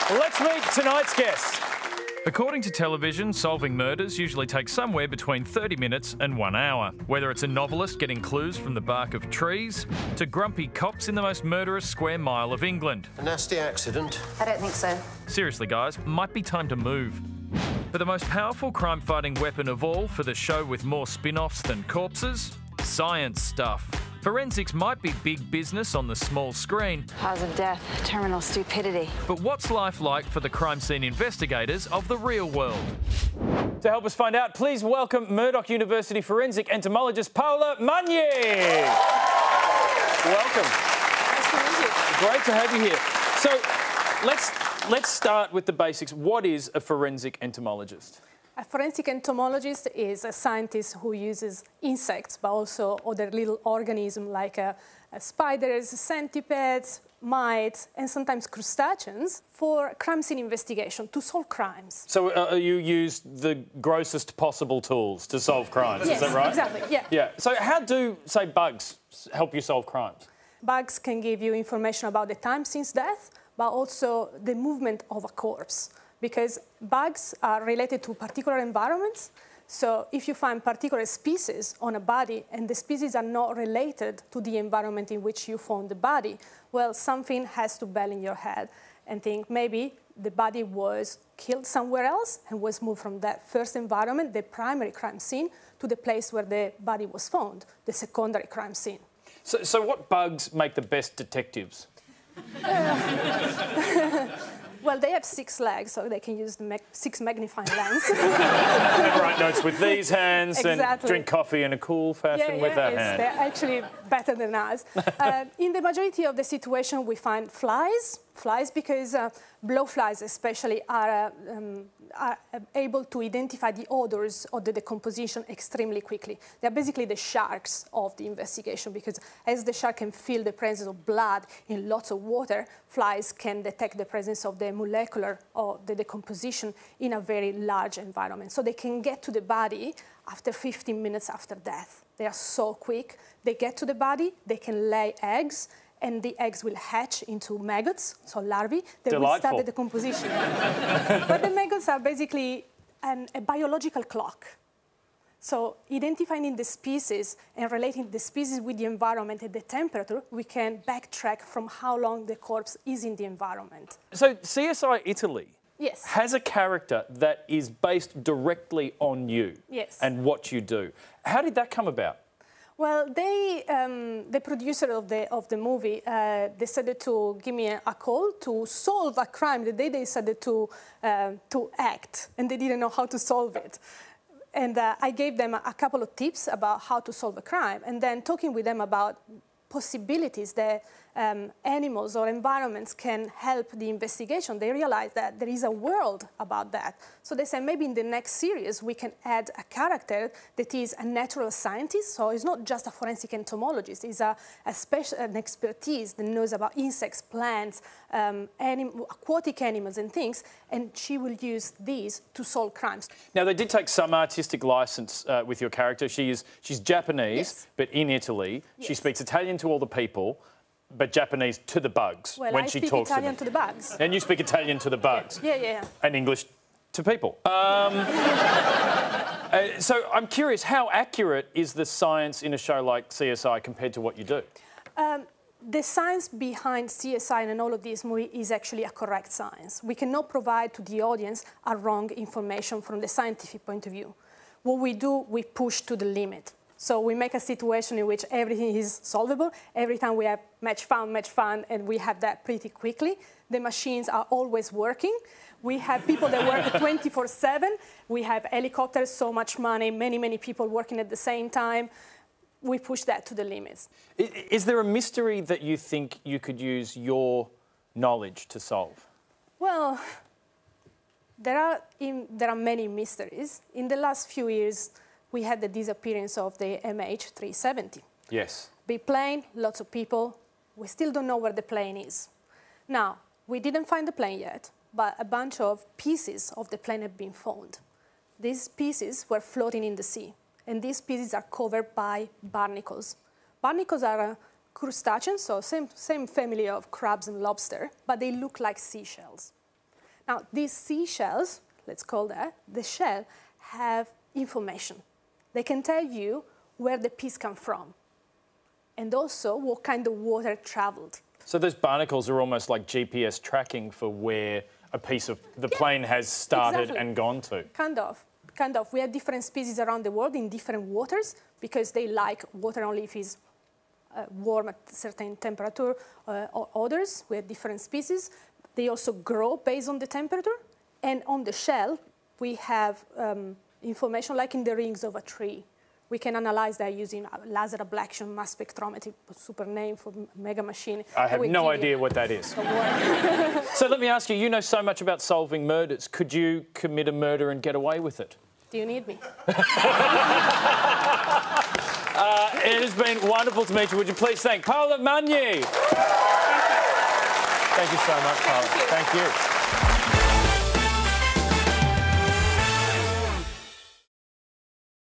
Let's meet tonight's guest. According to television, solving murders usually takes somewhere between 30 minutes and 1 hour. Whether it's a novelist getting clues from the bark of trees, to grumpy cops in the most murderous square mile of England. A nasty accident? I don't think so. Seriously, guys, might be time to move. For the most powerful crime-fighting weapon of all, for the show with more spin-offs than corpses, science stuff. Forensics might be big business on the small screen. Cause of death, terminal stupidity. But what's life like for the crime scene investigators of the real world? To help us find out, please welcome Murdoch University forensic entomologist Paola Magni. Welcome. Nice to meet you. Great to have you here. So let's start with the basics. What is a forensic entomologist? A forensic entomologist is a scientist who uses insects, but also other little organisms like spiders, centipedes, mites, and sometimes crustaceans for crime scene investigation, to solve crimes. So you use the grossest possible tools to solve crimes, Yes, is that right? Exactly, yeah. Yeah. So how do, say, bugs help you solve crimes? Bugs can give you information about the time since death, but also the movement of a corpse, because bugs are related to particular environments. So if you find particular species on a body and the species are not related to the environment in which you found the body, well, something has to bell in your head and think maybe the body was killed somewhere else and was moved from that first environment, the primary crime scene, to the place where the body was found, the secondary crime scene. So what bugs make the best detectives? Well, they have 6 legs, so they can use the 6 magnifying lenses. And write notes with these hands and drink coffee in a cool fashion with that hand. They're actually better than us. In the majority of the situation, we find flies because blowflies especially are able to identify the odors of the decomposition extremely quickly. They're basically the sharks of the investigation, because as the shark can feel the presence of blood in lots of water, flies can detect the presence of the molecular or the decomposition in a very large environment. So they can get to the body after 15 minutes after death. They are so quick. They get to the body, they can lay eggs, and the eggs will hatch into maggots, so larvae. They will start the decomposition. But the maggots are basically a biological clock. So identifying the species and relating the species with the environment and the temperature, we can backtrack from how long the corpse is in the environment. So CSI Italy has a character that is based directly on you and what you do. How did that come about? Well, the producer of the movie decided to give me a call to solve a crime that they decided to act, and they didn't know how to solve it. And I gave them a couple of tips about how to solve a crime, and then talking with them about possibilities that animals or environments can help the investigation, they realized that there is a world about that. So they said maybe in the next series we can add a character that is a natural scientist, so it's not just a forensic entomologist, it's an expertise that knows about insects, plants, aquatic animals and things, and she will use these to solve crimes. Now, they did take some artistic license with your character. She's Japanese, but in Italy. She speaks Italian to all the people, but Japanese to the bugs when she talks to them. I speak Italian to the bugs. And you speak Italian to the bugs. Yeah. And English to people. So I'm curious, how accurate is the science in a show like CSI compared to what you do? The science behind CSI and all of these movies is actually a correct science. We cannot provide to the audience a wrong information from the scientific point of view. What we do, we push to the limit. So we make a situation in which everything is solvable. Every time we have match found, and we have that pretty quickly. The machines are always working. We have people that work 24/7. We have helicopters, so much money, many people working at the same time. We push that to the limits. Is there a mystery that you think you could use your knowledge to solve? Well, there are many mysteries. In the last few years, we had the disappearance of the MH370. Yes. Big plane, lots of people. We still don't know where the plane is. Now, we didn't find the plane yet, but a bunch of pieces of the plane have been found. These pieces were floating in the sea, and these pieces are covered by barnacles. Barnacles are crustaceans, so same family of crabs and lobster, but they look like seashells. Now, these seashells, let's call that, the shell, have information. They can tell you where the piece come from and also what kind of water traveled. So those barnacles are almost like GPS tracking for where a piece of the plane has started exactly. and gone to. Kind of. We have different species around the world in different waters because they like water only if it's warm at a certain temperature or others. We have different species. They also grow based on the temperature. And on the shell, we have information like in the rings of a tree. We can analyze that using laser ablation mass spectrometry, super name for mega machine. I have no idea what that is. So let me ask you, you know so much about solving murders. Could you commit a murder and get away with it? Do you need me? It has been wonderful to meet you. Would you please thank Paola Magni? Thank you so much, Paola. Thank you.